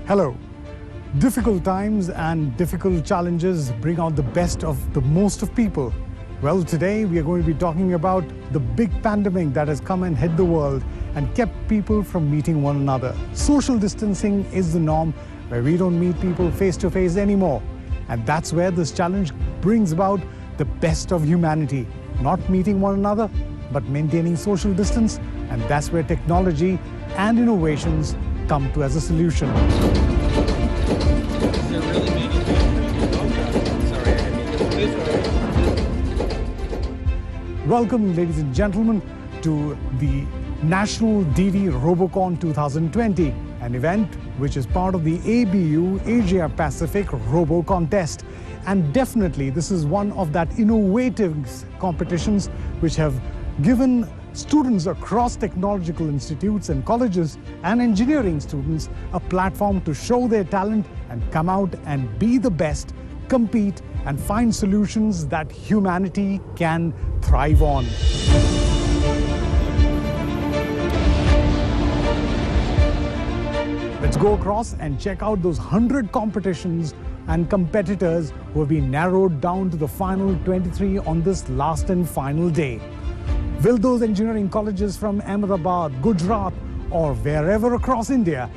Hello. Difficult times and difficult challenges bring out the best of the most of people. Well, today we are going to be talking about the big pandemic that has come and hit the world and kept people from meeting one another. Social distancing is the norm, where we don't meet people face to face anymore. And that's where this challenge brings about the best of humanity. Not meeting one another, but maintaining social distance. And that's where technology and innovations come to as a solution. Welcome, ladies and gentlemen, to the National DD-Robocon 2020, an event which is part of the ABU Asia-Pacific Robo contest. And definitely, this is one of that innovative competitions which have given students across technological institutes and colleges and engineering students a platform to show their talent and come out and be the best, compete, and find solutions that humanity can thrive on. Let's go across and check out those 100 competitions and competitors who have been narrowed down to the final 23 on this last and final day. Will those engineering colleges from Ahmedabad, Gujarat, or wherever across India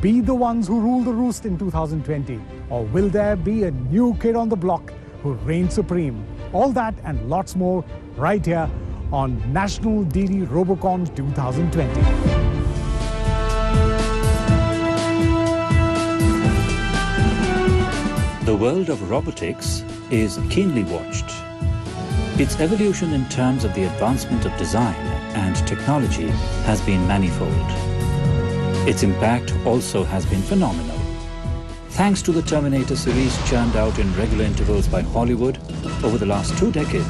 be the ones who rule the roost in 2020? Or will there be a new kid on the block who reigns supreme? All that and lots more right here on National DD-Robocon 2020. The world of robotics is keenly watched. Its evolution in terms of the advancement of design and technology has been manifold. Its impact also has been phenomenal. Thanks to the Terminator series churned out in regular intervals by Hollywood over the last 2 decades.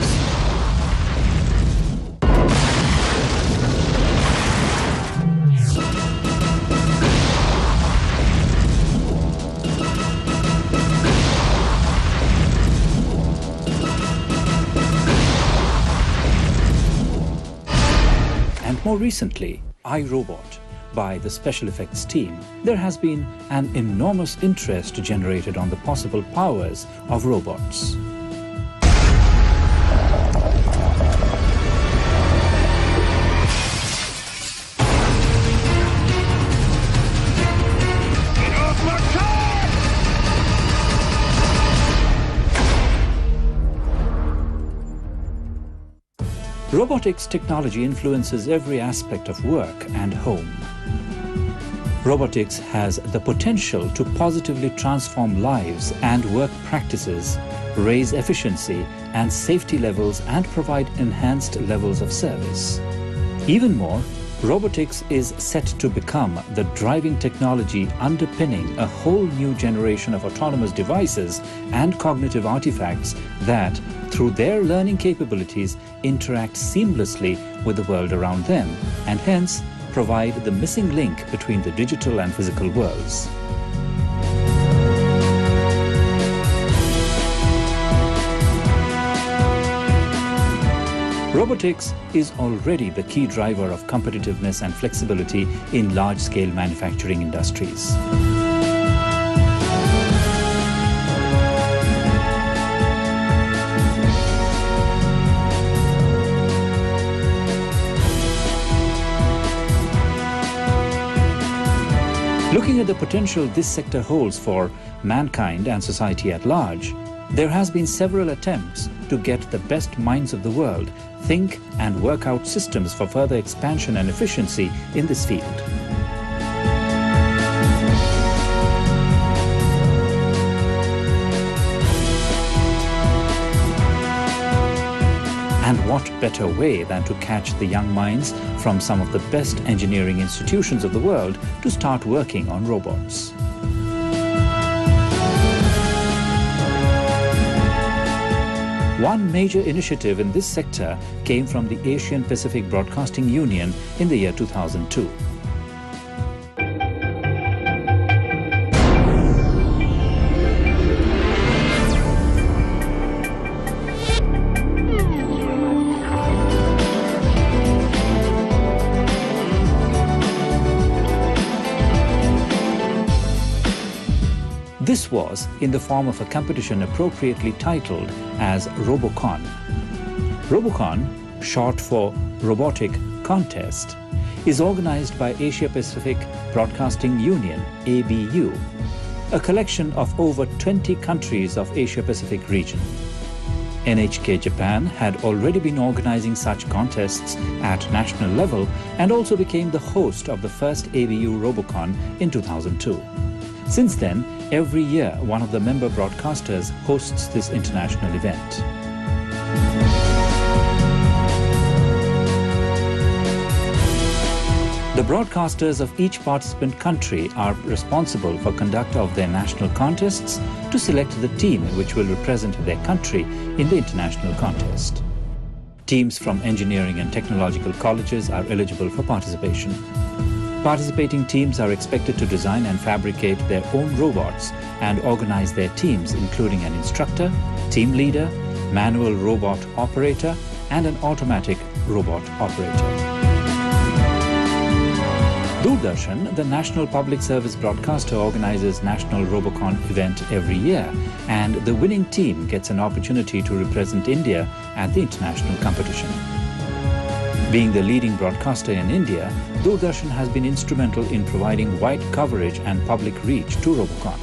More recently, iRobot by the special effects team, there has been an enormous interest generated on the possible powers of robots. Robotics technology influences every aspect of work and home. Robotics has the potential to positively transform lives and work practices, raise efficiency and safety levels, and provide enhanced levels of service. Even more, robotics is set to become the driving technology underpinning a whole new generation of autonomous devices and cognitive artifacts that, through their learning capabilities, interact seamlessly with the world around them and hence provide the missing link between the digital and physical worlds. Robotics is already the key driver of competitiveness and flexibility in large-scale manufacturing industries. Looking at the potential this sector holds for mankind and society at large, there has been several attempts to get the best minds of the world think and work out systems for further expansion and efficiency in this field. And what better way than to catch the young minds from some of the best engineering institutions of the world to start working on robots. One major initiative in this sector came from the Asian Pacific Broadcasting Union in the year 2002. This was in the form of a competition appropriately titled as Robocon. Robocon, short for Robotic Contest, is organized by Asia-Pacific Broadcasting Union, ABU, a collection of over 20 countries of Asia-Pacific region. NHK Japan had already been organizing such contests at national level and also became the host of the first ABU-Robocon in 2002. Since then, every year one of the member broadcasters hosts this international event. The broadcasters of each participant country are responsible for conduct of their national contests to select the team which will represent their country in the international contest. Teams from engineering and technological colleges are eligible for participation. Participating teams are expected to design and fabricate their own robots and organize their teams, including an instructor, team leader, manual robot operator, and an automatic robot operator. Doordarshan, the national public service broadcaster, organizes National Robocon event every year, and the winning team gets an opportunity to represent India at the international competition. Being the leading broadcaster in India, Doordarshan has been instrumental in providing wide coverage and public reach to Robocon.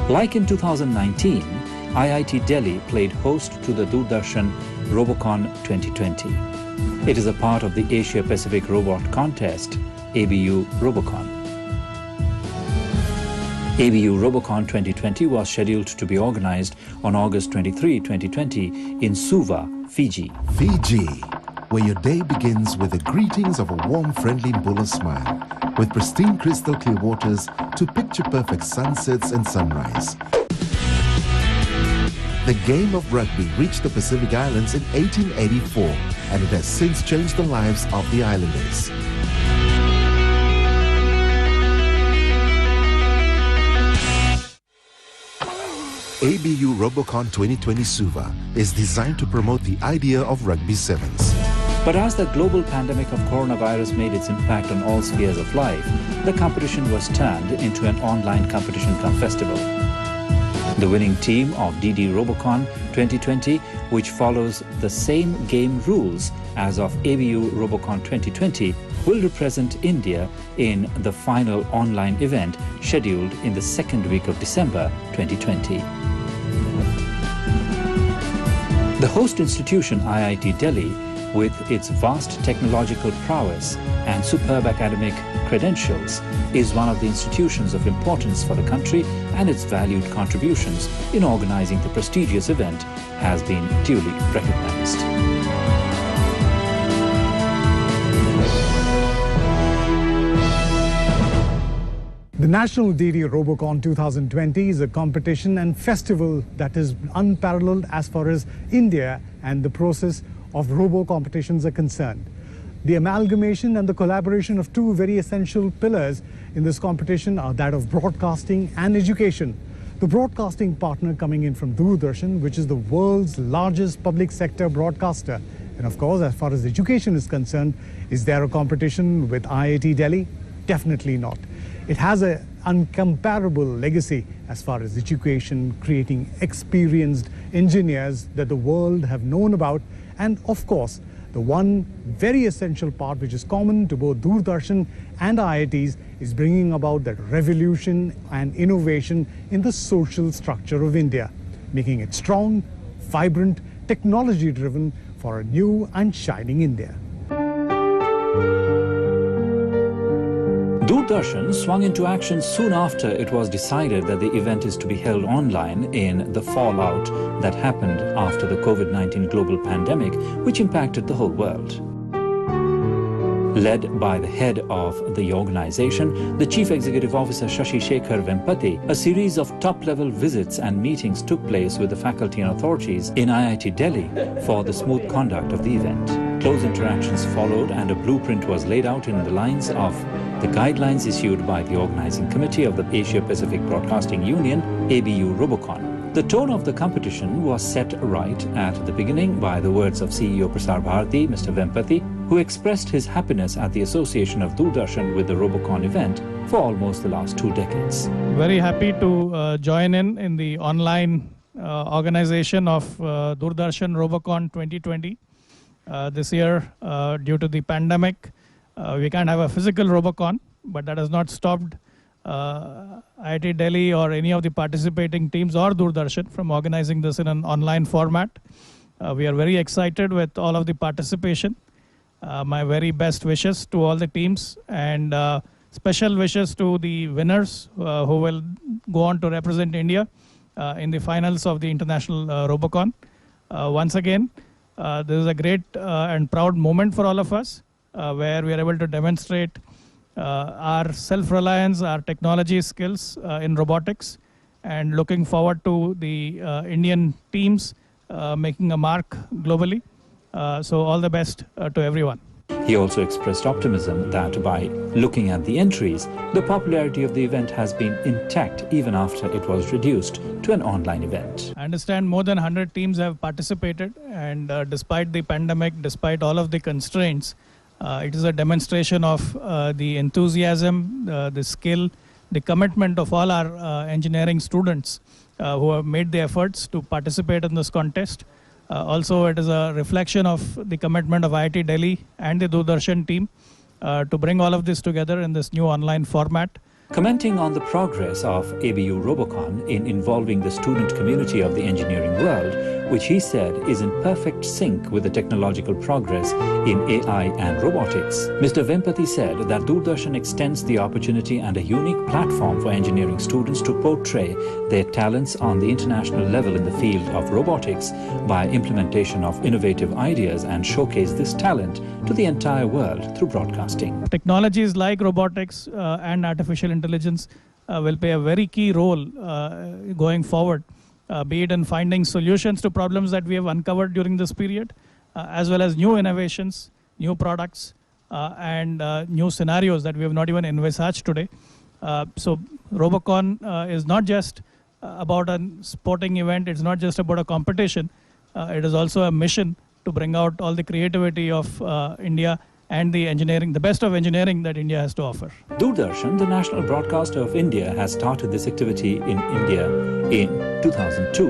Like in 2019, Iit Delhi played host to the Doordarshan Robocon 2020. It is a part of the Asia-Pacific Robot Contest, ABU-Robocon. ABU-Robocon 2020 was scheduled to be organized on August 23, 2020 in Suva, Fiji. Fiji, where your day begins with the greetings of a warm, friendly Mbula smile, with pristine crystal clear waters to picture-perfect sunsets and sunrise. The game of rugby reached the Pacific Islands in 1884, and it has since changed the lives of the islanders. ABU-Robocon 2020 Suva is designed to promote the idea of Rugby Sevens. But as the global pandemic of coronavirus made its impact on all spheres of life, the competition was turned into an online competition cum festival. The winning team of DD-Robocon 2020, which follows the same game rules as of ABU-Robocon 2020, will represent India in the final online event scheduled in the second week of December 2020. The host institution, Iit Delhi, with its vast technological prowess and superb academic credentials, is one of the institutions of importance for the country, and its valued contributions in organizing the prestigious event has been duly recognized. The National DD-Robocon 2020 is a competition and festival that is unparalleled as far as India and the process of robo competitions are concerned. The amalgamation and the collaboration of two very essential pillars in this competition are that of broadcasting and education. The broadcasting partner coming in from Doordarshan, which is the world's largest public sector broadcaster. And of course, as far as education is concerned, is there a competition with Iit Delhi? Definitely not. It has an uncomparable legacy as far as education, creating experienced engineers that the world have known about, and of course, the one very essential part which is common to both Doordarshan and IITs is bringing about that revolution and innovation in the social structure of India, making it strong, vibrant, technology-driven for a new and shining India. Doordarshan swung into action soon after it was decided that the event is to be held online in the fallout that happened after the COVID-19 global pandemic, which impacted the whole world. Led by the head of the organization, the Chief Executive Officer Shashi Shekhar Vempati, a series of top-level visits and meetings took place with the faculty and authorities in Iit Delhi for the smooth conduct of the event. Close interactions followed, and a blueprint was laid out in the lines of the guidelines issued by the organizing committee of the Asia-Pacific Broadcasting Union, ABU-Robocon. The tone of the competition was set right at the beginning by the words of CEO Prasar Bharati, Mr. Vempati, who expressed his happiness at the association of Doordarshan with the Robocon event for almost the last 2 decades. Very happy to join in the online organization of Doordarshan Robocon 2020. This year, due to the pandemic, we can't have a physical Robocon, but that has not stopped Iit Delhi or any of the participating teams or Doordarshan from organizing this in an online format. We are very excited with all of the participation. My very best wishes to all the teams, and special wishes to the winners who will go on to represent India in the finals of the International Robocon. Once again, this is a great and proud moment for all of us, where we are able to demonstrate our self-reliance, our technology skills in robotics, and looking forward to the Indian teams making a mark globally. So all the best to everyone. He also expressed optimism that by looking at the entries, the popularity of the event has been intact even after it was reduced to an online event. I understand more than 100 teams have participated, and despite the pandemic, despite all of the constraints, it is a demonstration of the enthusiasm, the skill, the commitment of all our engineering students who have made the efforts to participate in this contest. Also, it is a reflection of the commitment of IIT Delhi and the Doordarshan team to bring all of this together in this new online format. Commenting on the progress of ABU-Robocon in involving the student community of the engineering world, which he said is in perfect sync with the technological progress in AI and robotics, Mr. Vempati said that Doordarshan extends the opportunity and a unique platform for engineering students to portray their talents on the international level in the field of robotics by implementation of innovative ideas, and showcase this talent to the entire world through broadcasting. Technologies like robotics and artificial intelligence will play a very key role going forward, be it in finding solutions to problems that we have uncovered during this period, as well as new innovations, new products, and new scenarios that we have not even envisaged today. So Robocon is not just about a sporting event, it's not just about a competition, it is also a mission to bring out all the creativity of India and the engineering, the best of engineering that India has to offer. Doordarshan, the national broadcaster of India, has started this activity in India in 2002,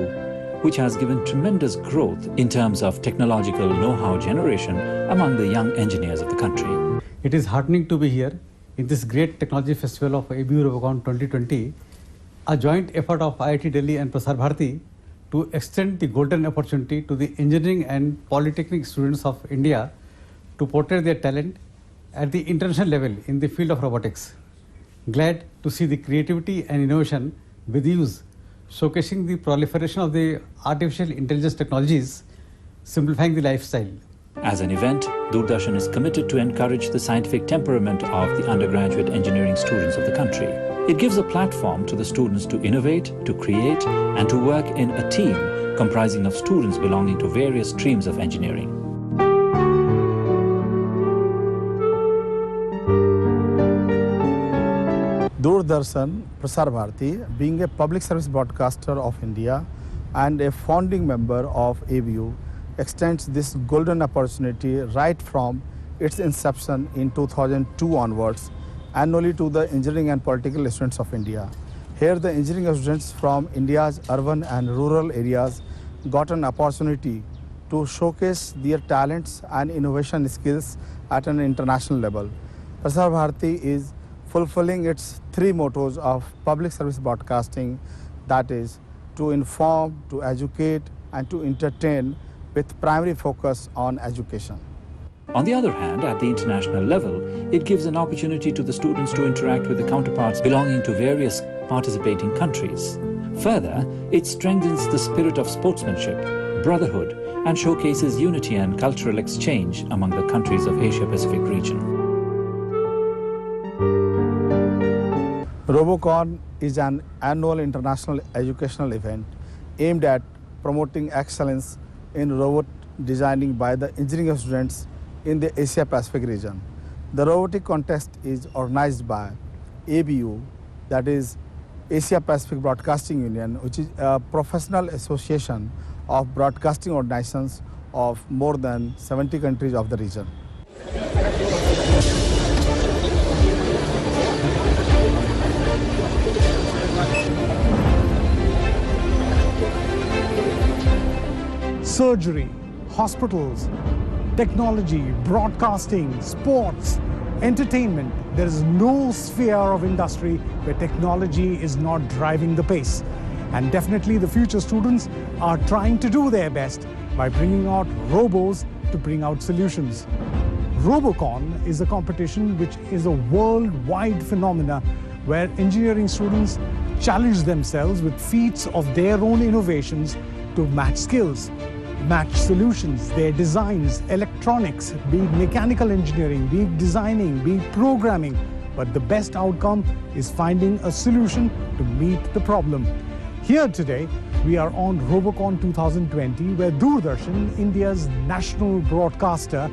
which has given tremendous growth in terms of technological know-how generation among the young engineers of the country. It is heartening to be here in this great technology festival of ABU-Robocon 2020, a joint effort of IIT Delhi and Prasar Bharati to extend the golden opportunity to the engineering and polytechnic students of India to portray their talent at the international level in the field of robotics. Glad to see the creativity and innovation with use, showcasing the proliferation of the artificial intelligence technologies, simplifying the lifestyle. As an event, Doordarshan is committed to encourage the scientific temperament of the undergraduate engineering students of the country. It gives a platform to the students to innovate, to create, and to work in a team comprising of students belonging to various streams of engineering. Doordarshan Prasar Bharati, being a public service broadcaster of India and a founding member of ABU, extends this golden opportunity right from its inception in 2002 onwards, annually to the engineering and political students of India. Here the engineering students from India's urban and rural areas got an opportunity to showcase their talents and innovation skills at an international level. Prasar Bharati is fulfilling its three mottos of public service broadcasting, that is, to inform, to educate, and to entertain, with primary focus on education. On the other hand, at the international level, it gives an opportunity to the students to interact with the counterparts belonging to various participating countries. Further, it strengthens the spirit of sportsmanship, brotherhood, and showcases unity and cultural exchange among the countries of Asia-Pacific region. Robocon is an annual international educational event aimed at promoting excellence in robot designing by the engineering students in the Asia-Pacific region. The robotic contest is organized by ABU, that is Asia-Pacific Broadcasting Union, which is a professional association of broadcasting organizations of more than 70 countries of the region. Surgery, hospitals, technology, broadcasting, sports, entertainment. There is no sphere of industry where technology is not driving the pace. And definitely the future students are trying to do their best by bringing out robos to bring out solutions. Robocon is a competition which is a worldwide phenomena where engineering students challenge themselves with feats of their own innovations to match skills, match solutions, their designs, electronics, be it mechanical engineering, be it designing, be it programming. But the best outcome is finding a solution to meet the problem. Here today, we are on Robocon 2020, where Doordarshan, India's national broadcaster,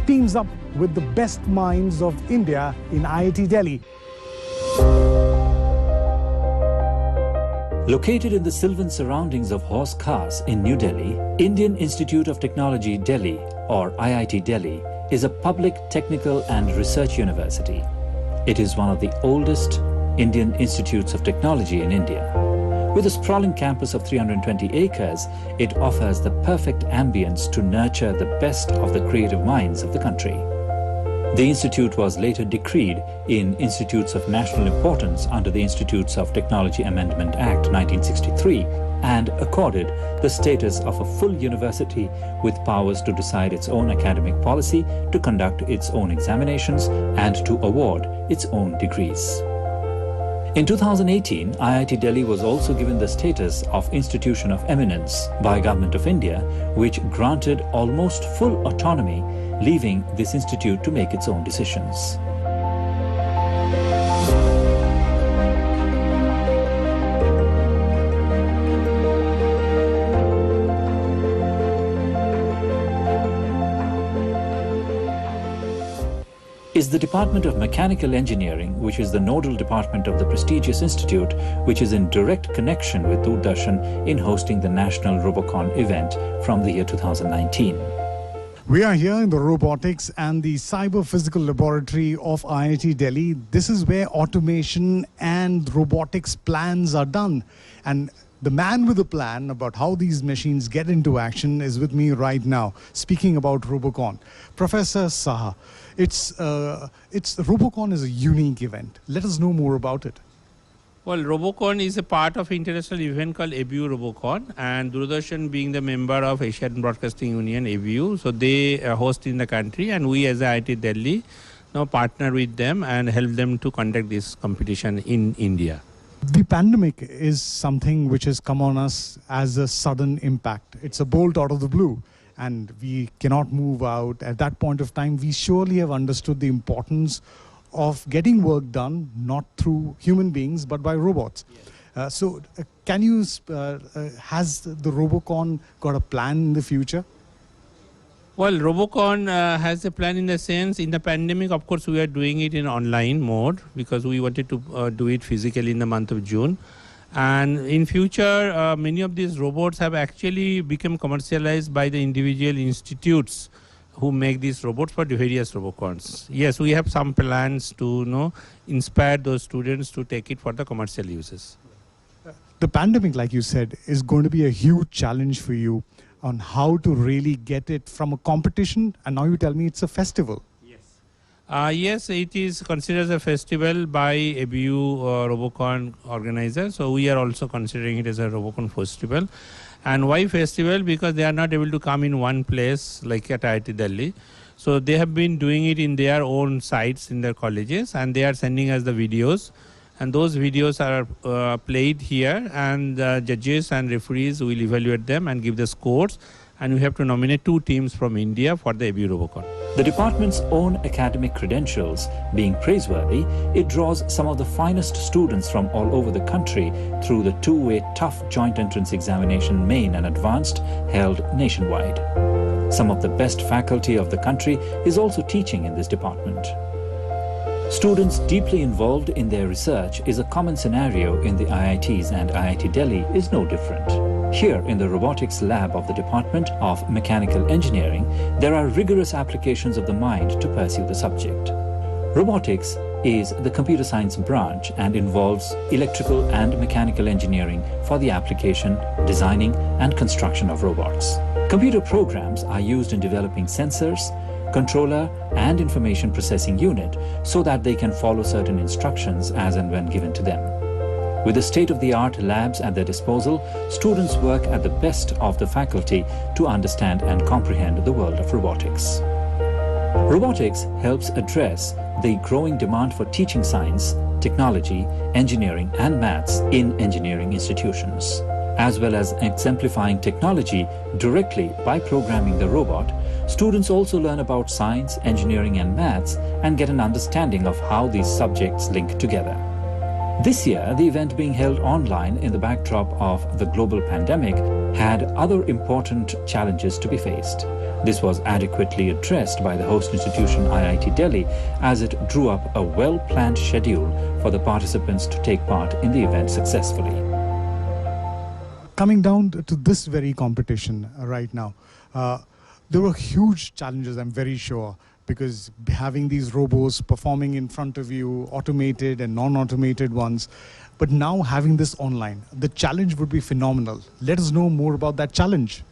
teams up with the best minds of India in Iit Delhi. Located in the sylvan surroundings of horse cars in New Delhi, Indian Institute of Technology Delhi, or IIT Delhi, is a public technical and research university. It is one of the oldest Indian institutes of technology in India. With a sprawling campus of 320 acres, it offers the perfect ambience to nurture the best of the creative minds of the country. The institute was later decreed in Institutes of National Importance under the Institutes of Technology Amendment Act 1963 and accorded the status of a full university with powers to decide its own academic policy, to conduct its own examinations, and to award its own degrees. In 2018, IIT Delhi was also given the status of Institution of Eminence by Government of India, which granted almost full autonomy, leaving this institute to make its own decisions. Is the Department of Mechanical Engineering, which is the nodal department of the prestigious institute, which is in direct connection with Doordarshan in hosting the National Robocon event from the year 2019. We are here in the robotics and the cyber physical laboratory of IIT Delhi. This is where automation and robotics plans are done. And the man with a plan about how these machines get into action is with me right now, speaking about Robocon. Professor Saha, Robocon is a unique event. Let us know more about it. Well, Robocon is a part of an international event called ABU-Robocon, and Doordarshan being the member of Asian Broadcasting Union, ABU, so they host in the country, and we as IIT Delhi now partner with them and help them to conduct this competition in India. The pandemic is something which has come on us as a sudden impact. It's a bolt out of the blue, and we cannot move out. At that point of time, we surely have understood the importance of getting work done, not through human beings, but by robots. Yes. Can you, has the Robocon got a plan in the future? Well, Robocon has a plan in the sense, in the pandemic, of course, we are doing it in online mode because we wanted to do it physically in the month of June. And in future, many of these robots have actually become commercialized by the individual institutes who make these robots for the various Robocons. Yes, we have some plans to inspire those students to take it for the commercial uses. The pandemic, like you said, is going to be a huge challenge for you on how to really get it from a competition, and now you tell me it's a festival. Yes. Yes, it is considered a festival by ABU Robocon organizer, so we are also considering it as a Robocon festival. And why festival? Because they are not able to come in one place like at IIT Delhi. So they have been doing it in their own sites in their colleges, and they are sending us the videos. And those videos are played here, and judges and referees will evaluate them and give the scores. And we have to nominate 2 teams from India for the ABU-Robocon. The department's own academic credentials being praiseworthy, it draws some of the finest students from all over the country through the 2-way tough joint entrance examination main and advanced held nationwide. Some of the best faculty of the country is also teaching in this department. Students deeply involved in their research is a common scenario in the IITs, and IIT Delhi is no different. Here in the robotics lab of the Department of Mechanical Engineering, there are rigorous applications of the mind to pursue the subject. Robotics is the computer science branch and involves electrical and mechanical engineering for the application, designing and construction of robots. Computer programs are used in developing sensors, controller and information processing unit so that they can follow certain instructions as and when given to them. With the state-of-the-art labs at their disposal, students work at the best of the faculty to understand and comprehend the world of robotics. Robotics helps address the growing demand for teaching science, technology, engineering and maths in engineering institutions, as well as exemplifying technology directly by programming the robot. Students also learn about science, engineering and maths and get an understanding of how these subjects link together. This year, the event being held online in the backdrop of the global pandemic had other important challenges to be faced. This was adequately addressed by the host institution IIT Delhi as it drew up a well-planned schedule for the participants to take part in the event successfully. Coming down to this very competition right now, there were huge challenges, I'm very sure, because having these robots performing in front of you, automated and non-automated ones, but now having this online, the challenge would be phenomenal. Let us know more about that challenge.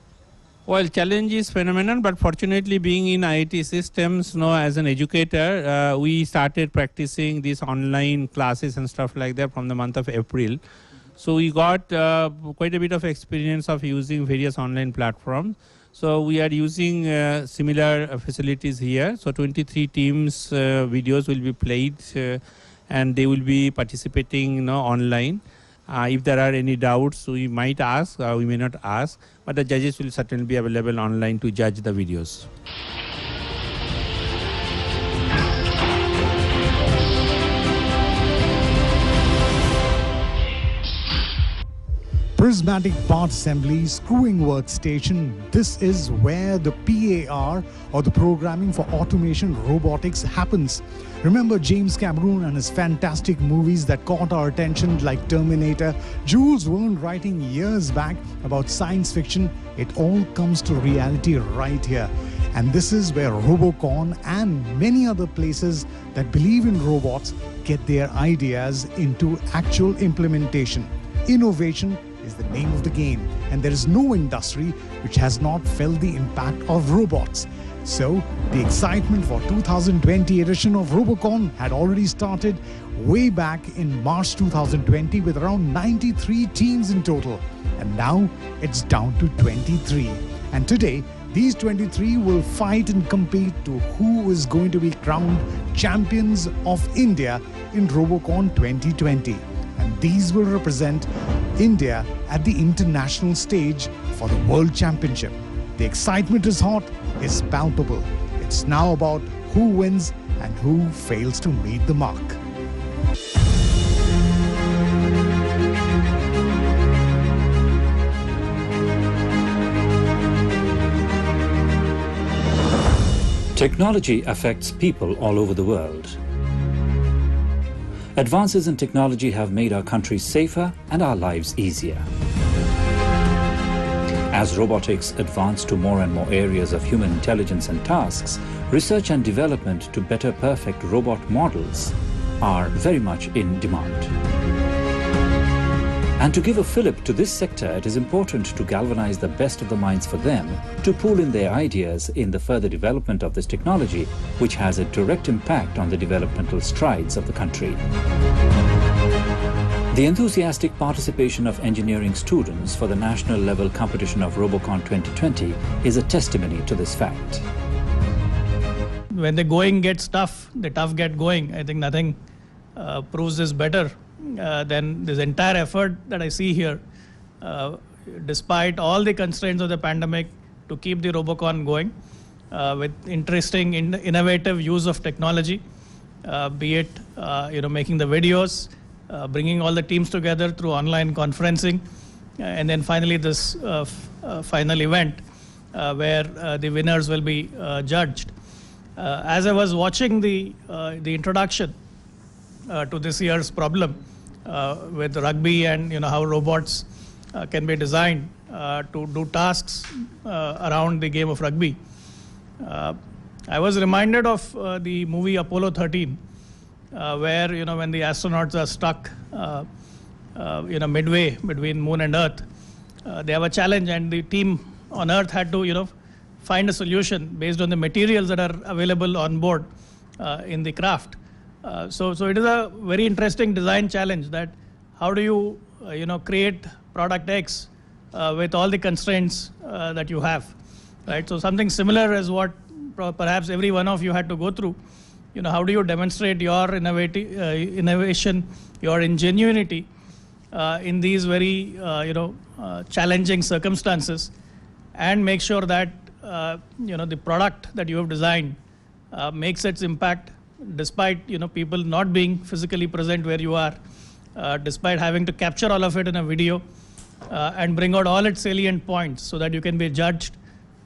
Well, challenge is phenomenal, but fortunately being in IIT systems, as an educator, we started practicing these online classes and stuff like that from the month of April. So we got quite a bit of experience of using various online platforms. So we are using similar facilities here. So 23 teams videos will be played and they will be participating online. If there are any doubts, we might ask, we may not ask, but the judges will certainly be available online to judge the videos. Prismatic part assembly, screwing workstation, this is where the PAR or the programming for automation robotics happens. Remember James Cameron and his fantastic movies that caught our attention like Terminator, Jules Verne writing years back about science fiction. It all comes to reality right here. And this is where Robocon and many other places that believe in robots get their ideas into actual implementation. Innovation is the name of the game, and there is no industry which has not felt the impact of robots. So the excitement for 2020 edition of Robocon had already started way back in March 2020 with around 93 teams in total, and now it's down to 23. And today these 23 will fight and compete to who is going to be crowned champions of India in Robocon 2020. And these will represent India at the international stage for the World Championship. The excitement is hot, it's palpable. It's now about who wins and who fails to meet the mark. Technology affects people all over the world. Advances in technology have made our country safer and our lives easier. As robotics advance to more and more areas of human intelligence and tasks, research and development to better perfect robot models are very much in demand. And to give a fillip to this sector, it is important to galvanize the best of the minds for them to pool in their ideas in the further development of this technology, which has a direct impact on the developmental strides of the country. The enthusiastic participation of engineering students for the national level competition of Robocon 2020 is a testimony to this fact. When the going gets tough, the tough get going. I think nothing proves this better than this entire effort that I see here, despite all the constraints of the pandemic, to keep the Robocon going with interesting, innovative use of technology, be it making the videos, bringing all the teams together through online conferencing, and then finally this final event where the winners will be judged. As I was watching the introduction to this year's problem with rugby and how robots can be designed to do tasks around the game of rugby. I was reminded of the movie Apollo 13, where when the astronauts are stuck midway between moon and earth, they have a challenge, and the team on earth had to find a solution based on the materials that are available on board in the craft. So it is a very interesting design challenge, that how do you create product X with all the constraints that you have, right? So something similar is what perhaps every one of you had to go through. How do you demonstrate your innovation, your ingenuity in these very challenging circumstances, and make sure that the product that you have designed makes its impact despite people not being physically present where you are, despite having to capture all of it in a video and bring out all its salient points so that you can be judged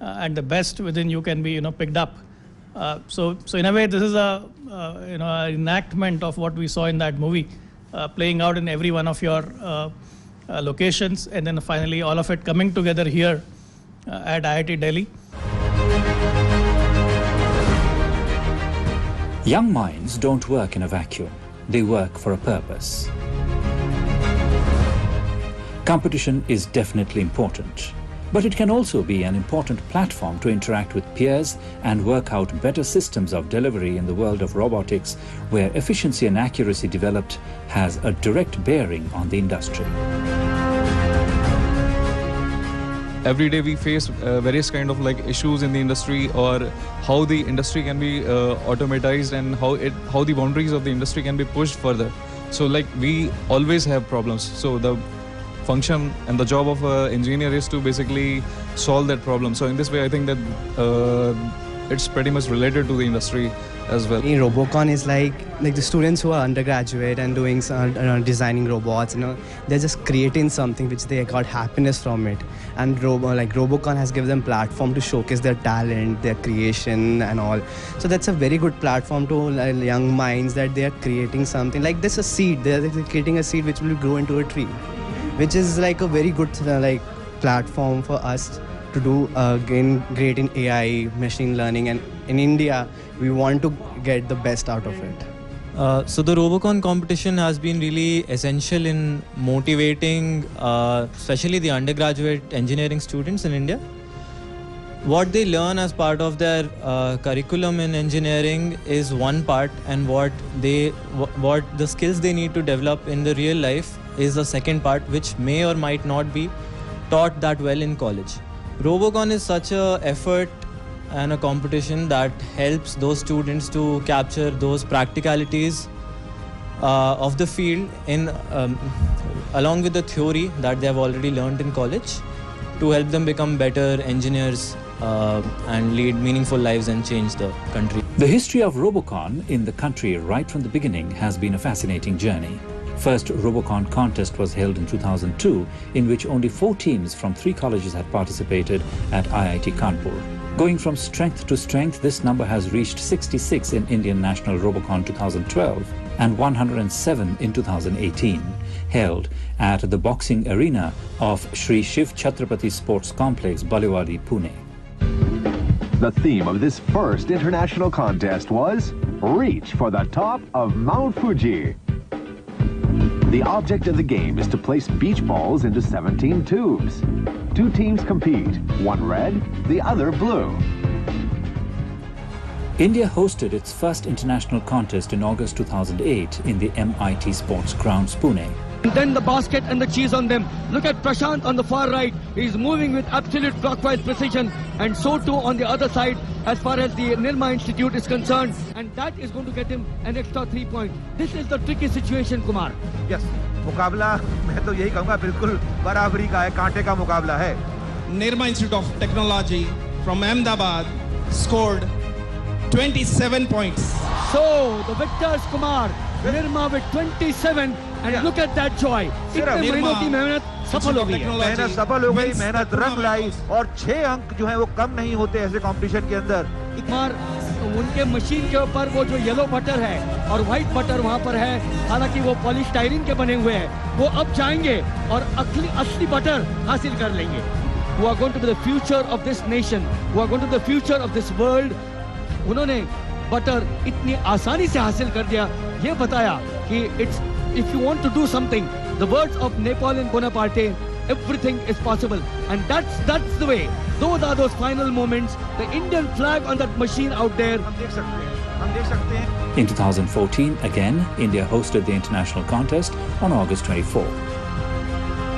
and the best within you can be picked up. So in a way, this is a an enactment of what we saw in that movie, playing out in every one of your locations, and then finally all of it coming together here at Iit Delhi. Young minds don't work in a vacuum. They work for a purpose. Competition is definitely important, but it can also be an important platform to interact with peers and work out better systems of delivery in the world of robotics, where efficiency and accuracy developed has a direct bearing on the industry. Every day we face various kind of issues in the industry, or how the industry can be automatized, and how the boundaries of the industry can be pushed further. So we always have problems. So the function and the job of an engineer is to basically solve that problem. So in this way, I think that it's pretty much related to the industry as well. In Robocon is like the students who are undergraduate and doing designing robots, they're just creating something which they got happiness from it. And Robocon has given them platform to showcase their talent, their creation and all. So that's a very good platform to young minds, that they are creating something like this, a seed. They're creating a seed which will grow into a tree, which is a very good platform for us to do great in AI, machine learning, and in India we want to get the best out of it. So the Robocon competition has been really essential in motivating especially the undergraduate engineering students in India. What they learn as part of their curriculum in engineering is one part, and what the skills they need to develop in the real life is the second part, which may or might not be taught that well in college. Robocon is such a effort and a competition that helps those students to capture those practicalities of the field in along with the theory that they have already learned in college, to help them become better engineers and lead meaningful lives and change the country. The history of Robocon in the country right from the beginning has been a fascinating journey. First Robocon contest was held in 2002, in which only 4 teams from 3 colleges had participated at IIT Kanpur. Going from strength to strength, this number has reached 66 in Indian National Robocon 2012 and 107 in 2018, held at the boxing arena of Shri Shiv Chhatrapati Sports Complex, Balewadi, Pune. The theme of this first international contest was Reach for the Top of Mount Fuji. The object of the game is to place beach balls into 17 tubes. 2 teams compete, one red, the other blue. India hosted its first international contest in August 2008 in the MIT Sports Grounds, Pune. And then the basket and the cheese on them. Look at Prashant on the far right. He's moving with absolute clockwise precision, and so too on the other side as far as the Nirma Institute is concerned, and that is going to get him an extra 3 points. This is the tricky situation, Kumar. Yes, मुकाबला मैं तो यही कहूँगा बिल्कुल बराबरी का है, कांटे का मुकाबला है. Nirma Institute of Technology from Ahmedabad scored 27 points. So the victors, Kumar, Nirma with 27, and look at that joy. इतने महीनों की मेहनत सफल हो गई. मेहनत सफल हो गई, मेहनत रंग लाई, और 6 अंक जो हैं वो कम नहीं होते ऐसे कंपटीशन के अंदर. Kumar उनके मशीन के ऊपर वो जो येलो बटर है और व्हाइट बटर वहाँ पर है, हालांकि वो पॉलिस्टाइरिन के बने हुए हैं, वो अब जाएंगे और असली बटर हासिल कर लेंगे. Who are going to be the future of this nation, who are going to be the future of this world. उन्होंने बटर इतनी आसानी से हासिल कर दिया. ये बताया कि if you want to do something, the words of Napoleon Bonaparte, everything is possible, and that's the way. Those are those final moments. The Indian flag on that machine out there. हम देख सकते हैं. In 2014, again, India hosted the international contest on August 24.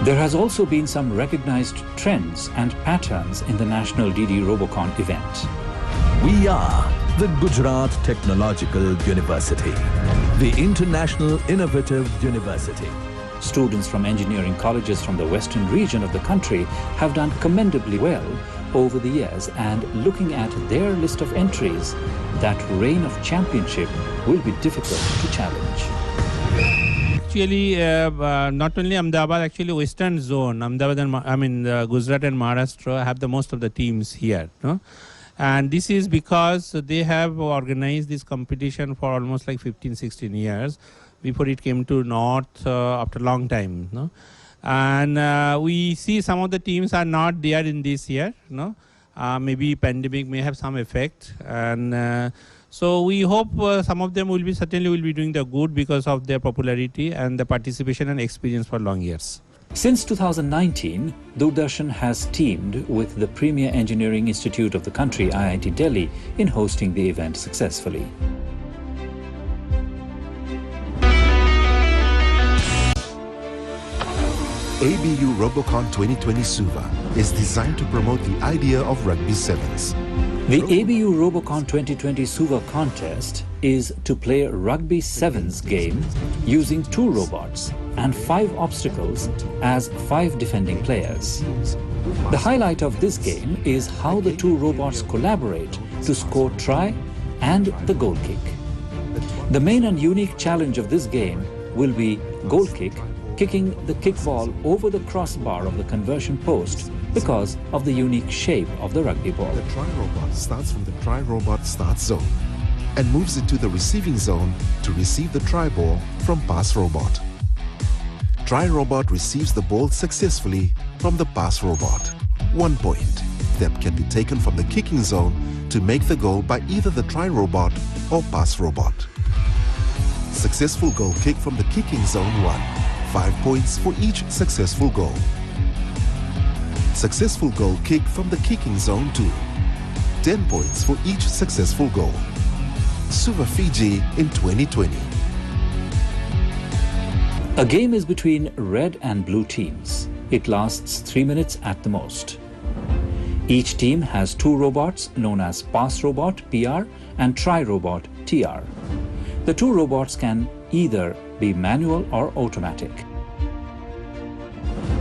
There has also been some recognized trends and patterns in the National DD-Robocon event. We are the Gujarat Technological University, the International Innovative University. Students from engineering colleges from the western region of the country have done commendably well over the years, and looking at their list of entries, that reign of championship will be difficult to challenge. Actually, not only Ahmedabad, actually western zone, Ahmedabad and Gujarat and Maharashtra have the most of the teams here, no? And this is because they have organized this competition for almost like 15-16 years before it came to north after a long time, no? And we see some of the teams are not there in this year, no? Maybe pandemic may have some effect, and so we hope some of them certainly will be doing the good because of their popularity and the participation and experience for long years. Since 2019, Doordarshan has teamed with the premier engineering institute of the country, Iit Delhi, in hosting the event successfully. ABU-Robocon 2020 Suva is designed to promote the idea of Rugby Sevens. The ABU-Robocon 2020 Suva contest is to play Rugby Sevens game using 2 robots and 5 obstacles as 5 defending players. The highlight of this game is how the 2 robots collaborate to score try and the goal kick. The main and unique challenge of this game will be goal kick, kicking the kickball over the crossbar of the conversion post because of the unique shape of the rugby ball. The try-robot starts from the try-robot start zone and moves into the receiving zone to receive the try ball from pass robot. Try-robot receives the ball successfully from the pass robot. 1 point that can be taken from the kicking zone to make the goal by either the try-robot or pass robot. Successful goal kick from the kicking zone 1. 5 points for each successful goal. Successful goal kick from the kicking zone 2. 10 points for each successful goal. Suva Fiji in 2020. A game is between red and blue teams. It lasts 3 minutes at the most. Each team has 2 robots known as pass robot PR and try robot TR. The 2 robots can either be manual or automatic.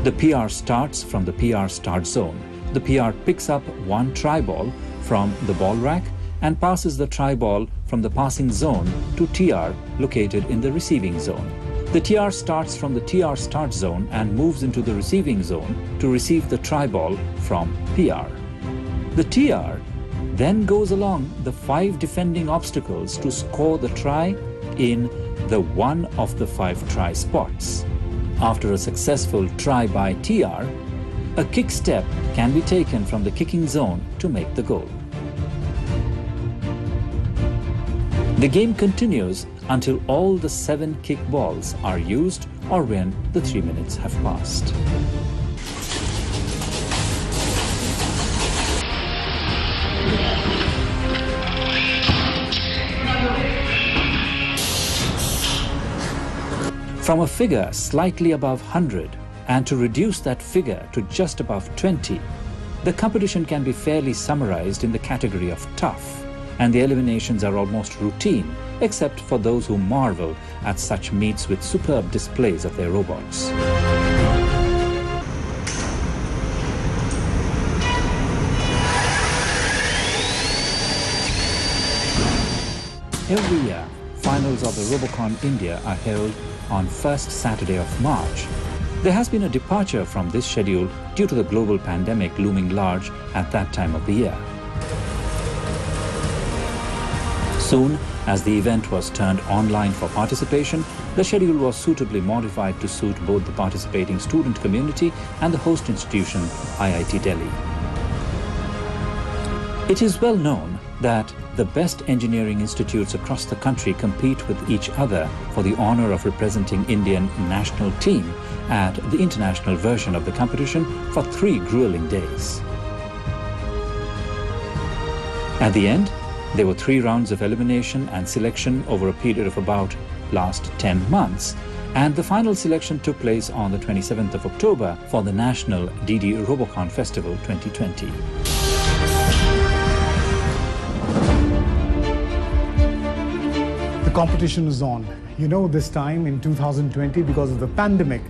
The PR starts from the PR start zone. The PR picks up 1 try ball from the ball rack and passes the try ball from the passing zone to TR located in the receiving zone. The TR starts from the TR start zone and moves into the receiving zone to receive the try ball from PR. The TR then goes along the 5 defending obstacles to score the try in the one of the 5 try spots. After a successful try by TR, a kick step can be taken from the kicking zone to make the goal. The game continues until all the 7 kick balls are used or when the 3 minutes have passed. From a figure slightly above 100 and to reduce that figure to just above 20, the competition can be fairly summarized in the category of tough, and the eliminations are almost routine except for those who marvel at such meets with superb displays of their robots. Every year, finals of the Robocon India are held on first Saturday of March. There has been a departure from this schedule due to the global pandemic looming large at that time of the year. Soon, as the event was turned online for participation, the schedule was suitably modified to suit both the participating student community and the host institution, IIT Delhi. It is well known that the best engineering institutes across the country compete with each other for the honor of representing Indian national team at the international version of the competition for 3 grueling days. At the end, there were 3 rounds of elimination and selection over a period of about last 10 months, and the final selection took place on the 27th of October for the National DD-Robocon Festival 2020. The competition is on. You know, this time in 2020, because of the pandemic,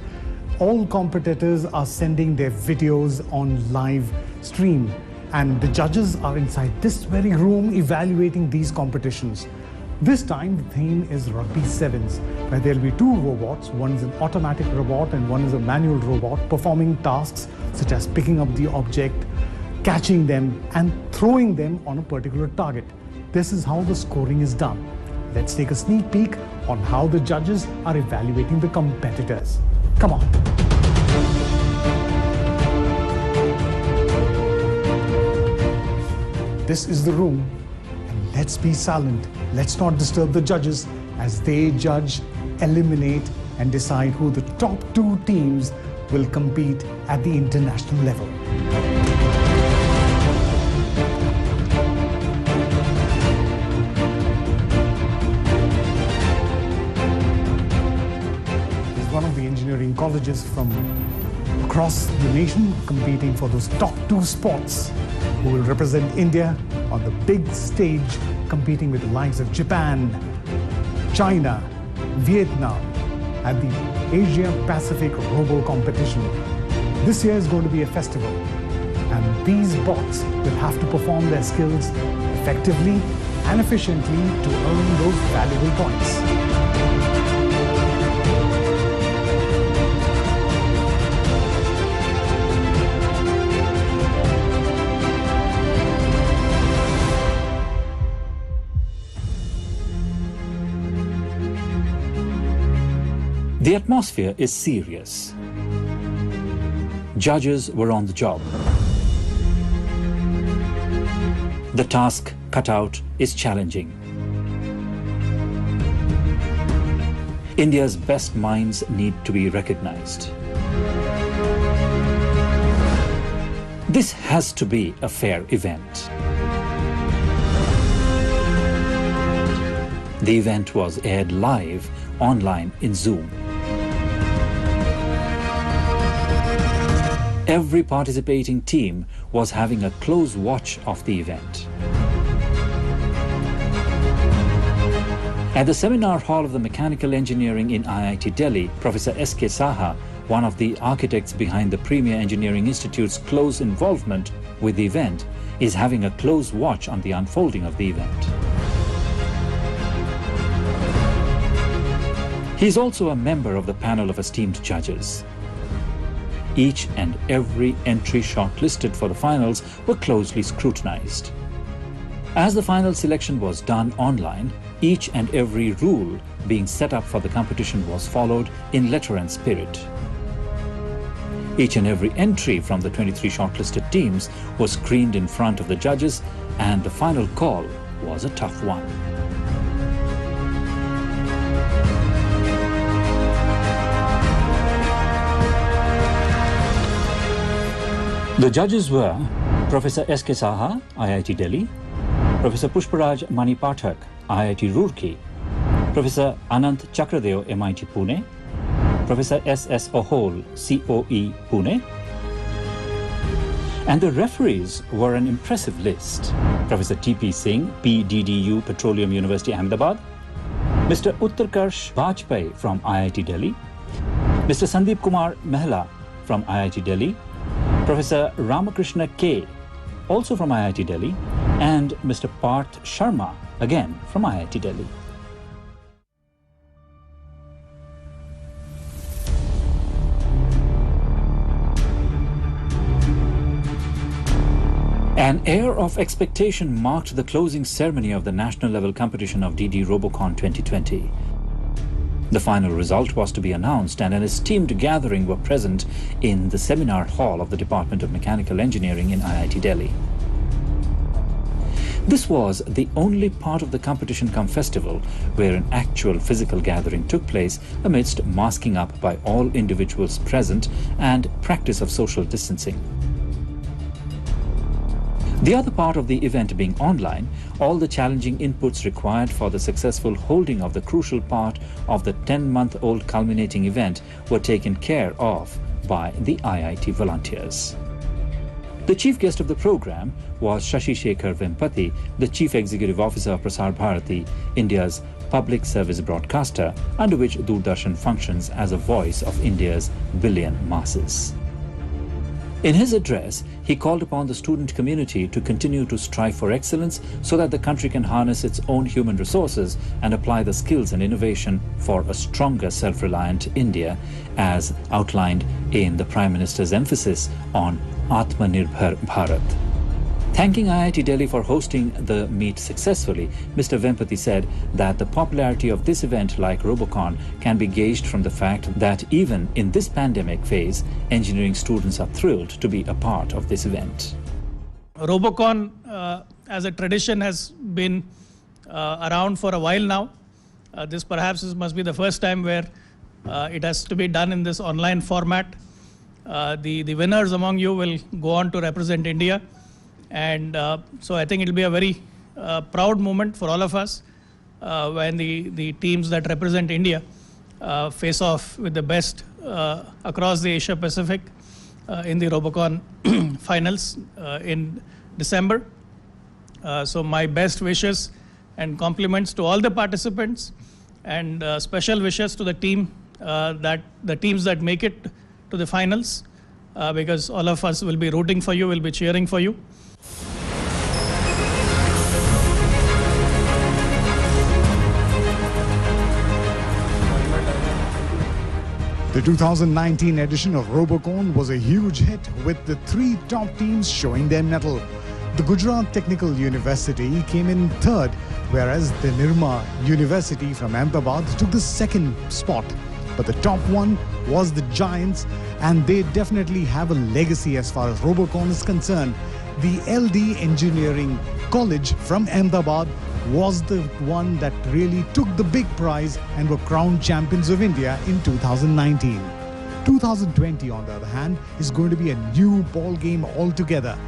all competitors are sending their videos on live stream, and the judges are inside this very room evaluating these competitions. This time the theme is Rugby Sevens, where there will be 2 robots. One is an automatic robot and one is a manual robot, performing tasks such as picking up the object, catching them and throwing them on a particular target. This is how the scoring is done. Let's take a sneak peek on how the judges are evaluating the competitors. Come on. This is the room, and let's be silent. Let's not disturb the judges as they judge, eliminate, and decide who the top 2 teams will compete at the international level. One of the engineering colleges from across the nation competing for those top 2 spots, who will represent India on the big stage, competing with the likes of Japan, China, Vietnam at the Asia-Pacific Robo competition. This year is going to be a festival, and these bots will have to perform their skills effectively and efficiently to earn those valuable points. The atmosphere is serious. Judges were on the job. The task cut out is challenging. India's best minds need to be recognized. This has to be a fair event. The event was aired live online in Zoom. Every participating team was having a close watch of the event. At the seminar hall of the Mechanical Engineering in IIT Delhi, Professor S.K. Saha, one of the architects behind the Premier Engineering Institute's close involvement with the event, is having a close watch on the unfolding of the event. He is also a member of the panel of esteemed judges. Each and every entry shortlisted for the finals were closely scrutinized. As the final selection was done online, each and every rule being set up for the competition was followed in letter and spirit. Each and every entry from the 23 shortlisted teams was screened in front of the judges, and the final call was a tough one. The judges were Professor S.K. Saha, IIT Delhi, Professor Pushparaj Mani Pathak, IIT Roorkee, Professor Anant Chakradev, MIT Pune, Professor S.S. Ohol, COE Pune, and the referees were an impressive list. Professor T.P. Singh, PDDU, Petroleum University, Ahmedabad, Mr. Utkarsh Bajpai from IIT Delhi, Mr. Sandeep Kumar Mehla from IIT Delhi, Professor Ramakrishna K, also from IIT Delhi, and Mr. Parth Sharma, again from IIT Delhi. An air of expectation marked the closing ceremony of the national level competition of DD-Robocon 2020. The final result was to be announced, and an esteemed gathering were present in the seminar hall of the Department of Mechanical Engineering in Iit Delhi. This was the only part of the competition cum festival where an actual physical gathering took place amidst masking up by all individuals present and practice of social distancing. The other part of the event being online, all the challenging inputs required for the successful holding of the crucial part of the 10-month-old culminating event were taken care of by the IIT volunteers. The chief guest of the program was Shashi Shekhar Vempati, the Chief Executive Officer of Prasar Bharati, India's public service broadcaster, under which Doordarshan functions as a voice of India's billion masses. In his address, he called upon the student community to continue to strive for excellence so that the country can harness its own human resources and apply the skills and innovation for a stronger self-reliant India, as outlined in the Prime Minister's emphasis on Atmanirbhar Bharat. Thanking IIT Delhi for hosting the meet successfully, Mr. Vempati said that the popularity of this event, like Robocon, can be gauged from the fact that even in this pandemic phase, engineering students are thrilled to be a part of this event. Robocon as a tradition has been around for a while now. This perhaps must be the first time where it has to be done in this online format. The winners among you will go on to represent India. And so I think it will be a very proud moment for all of us when the teams that represent India face off with the best across the Asia-Pacific in the Robocon finals in December. So my best wishes and compliments to all the participants, and special wishes to the teams that make it to the finals, because all of us will be rooting for you, will be cheering for you. The 2019 edition of Robocon was a huge hit, with the 3 top teams showing their mettle. The Gujarat Technical University came in third, whereas the Nirma University from Ahmedabad took the 2nd spot. But the top one was the Giants, and they definitely have a legacy as far as Robocon is concerned. The LD Engineering College from Ahmedabad was the one that really took the big prize and were crowned champions of India in 2019. 2020, on the other hand, is going to be a new ball game altogether.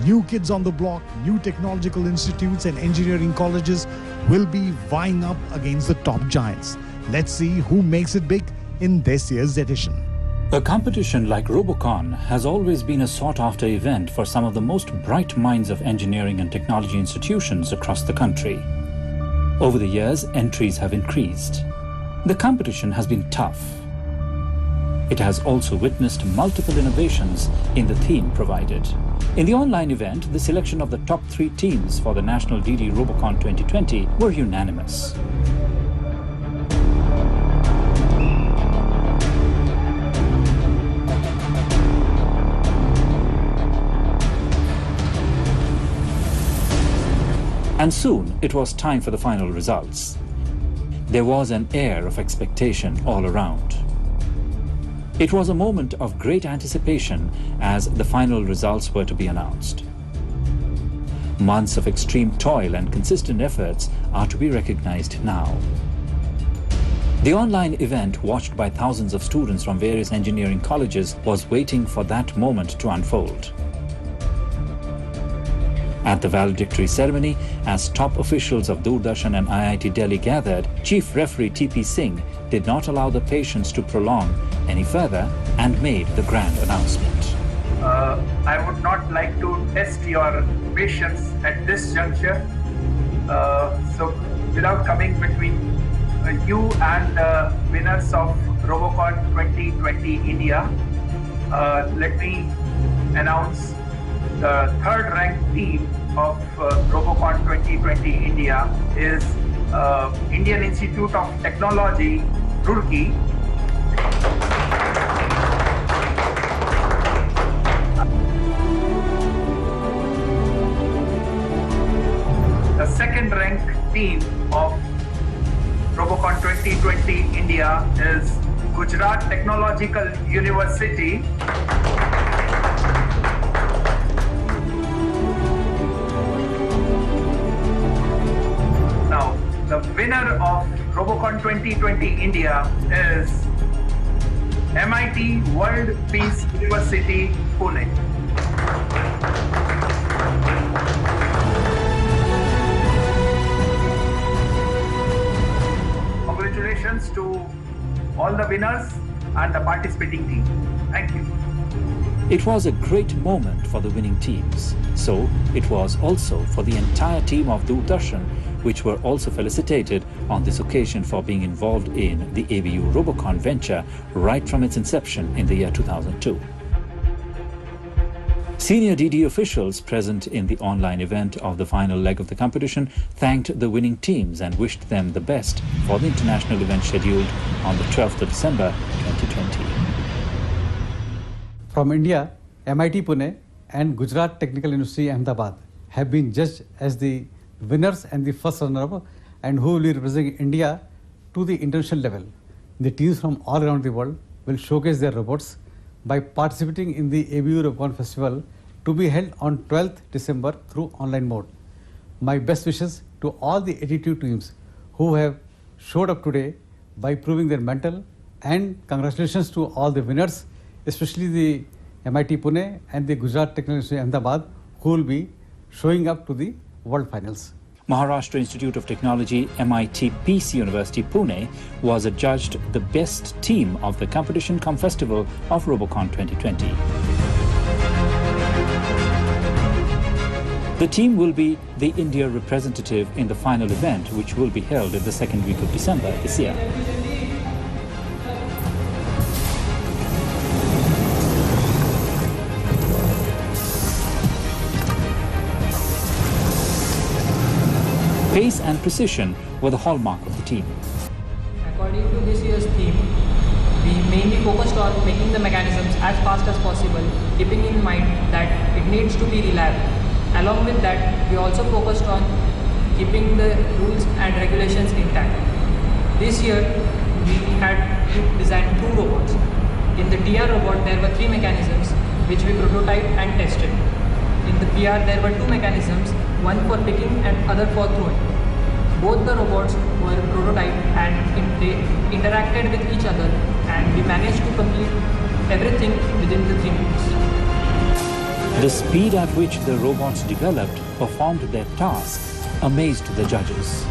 New kids on the block, new technological institutes and engineering colleges will be vying up against the top giants. Let's see who makes it big in this year's edition. A competition like Robocon has always been a sought-after event for some of the most bright minds of engineering and technology institutions across the country. Over the years, entries have increased. The competition has been tough. It has also witnessed multiple innovations in the theme provided. In the online event, the selection of the top 3 teams for the National DD-Robocon 2020 were unanimous. And soon it was time for the final results. There was an air of expectation all around. It was a moment of great anticipation as the final results were to be announced. Months of extreme toil and consistent efforts are to be recognized now. The online event, watched by thousands of students from various engineering colleges, was waiting for that moment to unfold. At the valedictory ceremony, as top officials of Doordarshan and IIT Delhi gathered, Chief Referee T.P. Singh did not allow the patience to prolong any further and made the grand announcement. I would not like to test your patience at this juncture. So without coming between you and the winners of Robocon 2020 India, let me announce the 3rd ranked team of Robocon 2020 India is Indian Institute of Technology, Roorkee. second ranked team of Robocon 2020 India is Gujarat Technological University. Now, the winner of Robocon 2020 India is MIT World Peace University, Pune. Congratulations to all the winners and the participating team. Thank you. It was a great moment for the winning teams. So it was also for the entire team of Doordarshan, which were also felicitated on this occasion for being involved in the ABU-Robocon venture right from its inception in the year 2002. Senior DD officials present in the online event of the final leg of the competition thanked the winning teams and wished them the best for the international event scheduled on the 12th of December 2020. From India, MIT Pune and Gujarat Technical University Ahmedabad have been judged as the winners and the first runner-up, and who will be representing India to the international level. The teams from all around the world will showcase their robots by participating in the ABU-Robocon festival to be held on 12th December through online mode. My best wishes to all the 82 teams who have showed up today by proving their mettle, and congratulations to all the winners, especially the MIT Pune and the Gujarat Technical University Ahmedabad, who will be showing up to the World Finals. Maharashtra Institute of Technology, MIT Peace University, Pune was adjudged the best team of the competition cum festival of Robocon 2020. The team will be the India representative in the final event, which will be held in the second week of December this year. Pace and precision were the hallmark of the team. According to this year's theme, we mainly focused on making the mechanisms as fast as possible, keeping in mind that it needs to be reliable. Along with that, we also focused on keeping the rules and regulations intact. This year, we had to design 2 robots. In the TR robot, there were 3 mechanisms which we prototyped and tested. In the PR, there were 2 mechanisms, one for picking and other for throwing. Both the robots were prototyped and they interacted with each other, and we managed to complete everything within the 3 minutes. The speed at which the robots developed, performed their task, amazed the judges.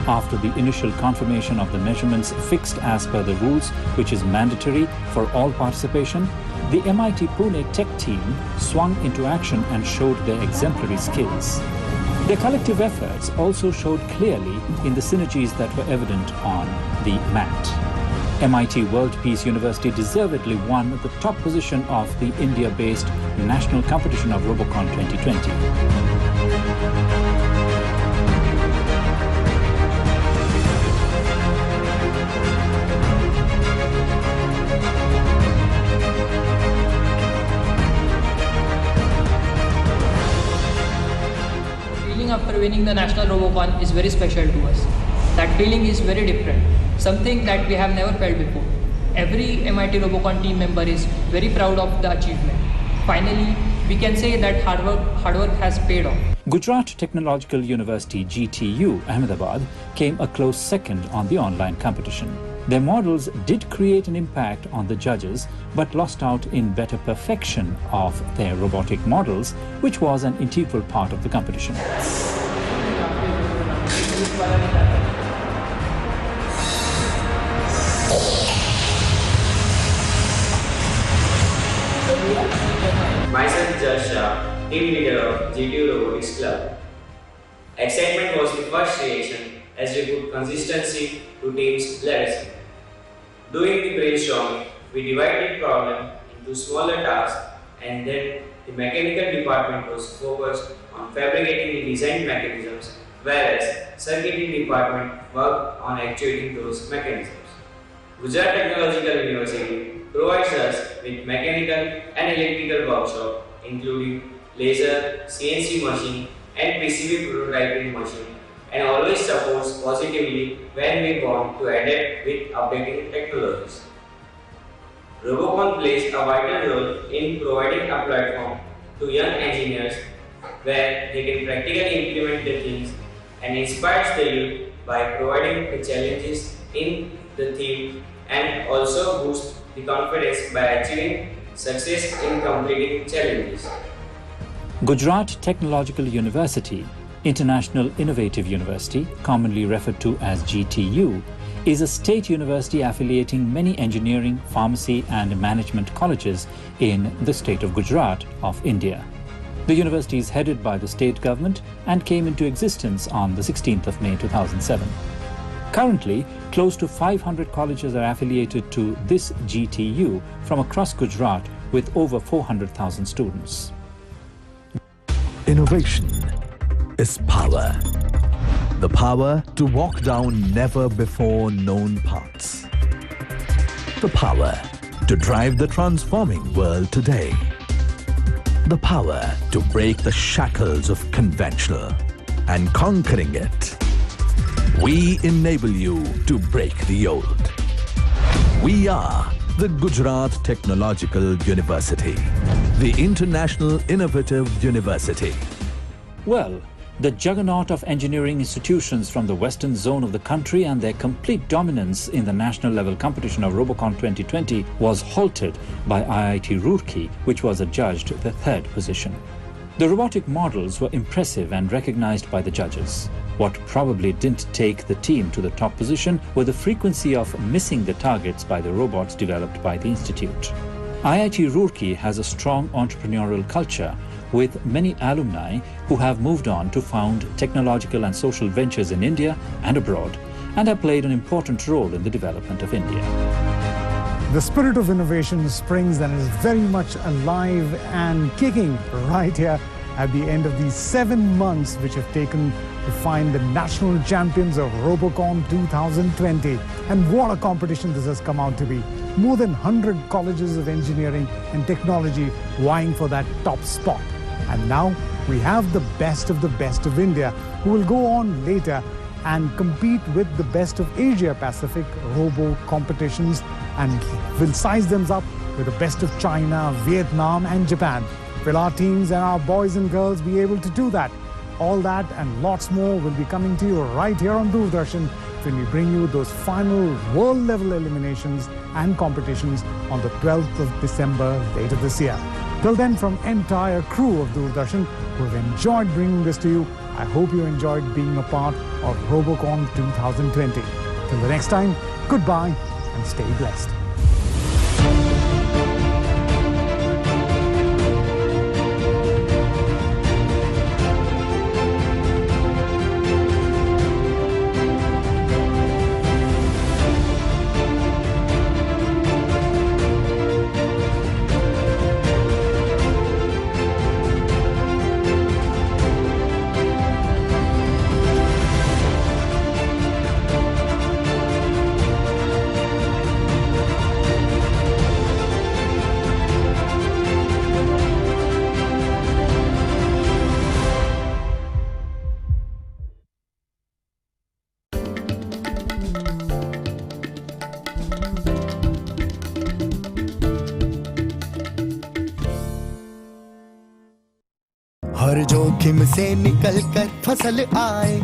After the initial confirmation of the measurements fixed as per the rules, which is mandatory for all participation, the MIT Pune tech team swung into action and showed their exemplary skills. Their collective efforts also showed clearly in the synergies that were evident on the mat. MIT World Peace University deservedly won the top position of the India-based national competition of Robocon 2020. After winning the National Robocon is very special to us. That feeling is very different, something that we have never felt before. Every MIT Robocon team member is very proud of the achievement. Finally, we can say that hard work has paid off. Gujarat Technological University GTU Ahmedabad came a close second on the online competition. Their models did create an impact on the judges, but lost out in better perfection of their robotic models, which was an integral part of the competition. Myself Jarsha, team leader of GTU Robotics Club. Excitement was the first reaction as we put consistency to teams' levels. During the brainstorming, we divided the problem into smaller tasks, and then the mechanical department was focused on fabricating the designed mechanisms, whereas circuiting department worked on actuating those mechanisms. Gujarat Technological University provides us with mechanical and electrical workshop, including laser, CNC machine and PCB prototyping machine and always supports positively when we want to adapt with updating technologies. Robocon plays a vital role in providing a platform to young engineers where they can practically implement the things and inspires the youth by providing the challenges in the theme and also boosts the confidence by achieving success in completing challenges. Gujarat Technological University, International Innovative University, commonly referred to as GTU, is a state university affiliating many engineering, pharmacy and management colleges in the state of Gujarat of India. The university is headed by the state government and came into existence on the 16th of May 2007. Currently, close to 500 colleges are affiliated to this GTU from across Gujarat with over 400,000 students. Innovation is power. The power to walk down never before known paths. The power to drive the transforming world today. The power to break the shackles of conventional and conquering it. We enable you to break the old. We are the Gujarat Technological University, the International Innovative University. Well, the juggernaut of engineering institutions from the western zone of the country and their complete dominance in the national level competition of Robocon 2020 was halted by IIT Roorkee, which was adjudged the third position. The robotic models were impressive and recognized by the judges. What probably didn't take the team to the top position were the frequency of missing the targets by the robots developed by the institute. IIT Roorkee has a strong entrepreneurial culture with many alumni who have moved on to found technological and social ventures in India and abroad and have played an important role in the development of India. The spirit of innovation springs and is very much alive and kicking right here at the end of these 7 months which have taken to find the national champions of Robocon 2020. And what a competition this has come out to be. More than 100 colleges of engineering and technology vying for that top spot. And now we have the best of India who will go on later and compete with the best of Asia-Pacific Robo competitions and will size them up with the best of China, Vietnam and Japan. Will our teams and our boys and girls be able to do that? All that and lots more will be coming to you right here on Doordarshan when we bring you those final world-level eliminations and competitions on the 12th of December later this year. Till then, from entire crew of Doordarshan who have enjoyed bringing this to you, I hope you enjoyed being a part of Robocon 2020. Till the next time, goodbye and stay blessed. हर जोखिम से निकल कर फसल आए